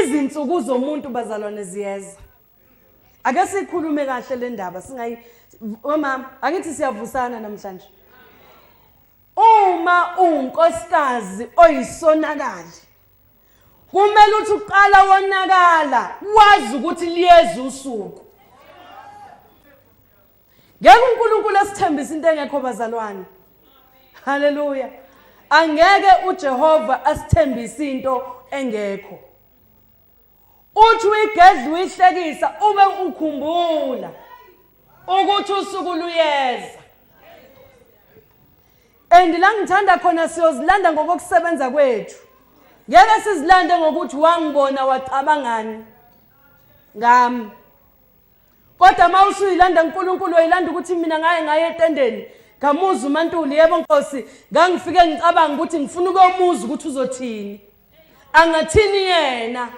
Izinsuku zomuntu bazalwane ziyeza. Ake sikhulume kahle le ndaba mama angithi siyavusana namhlanje. Uma unkosikazi oyisonakali kumele uthi uqala wonakala wazi ukuthi liyeza usuku. Ngeke uNkulunkulu asithembise into engekho bazalwane. Haleluya. Angeke uJehova asithembise into engekho. Uthi uyigedla uyihlekisa ube ukhumbula ukuthi usuku luyeza. La ngithanda khona siyozilanda ngokusebenza kwethu. Ngeke sizilande ngokuthi wangibona wacabangani ngami. Kodwa mawusuyilanda uNkulunkulu uyilanda ukuthi mina ngaye etendeni ngamuza uMaNtuli yebo Nkosi ngangifike ngicabanga ukuthi ngifuna ukuyomuza ukuthi uzothini. Angathini yena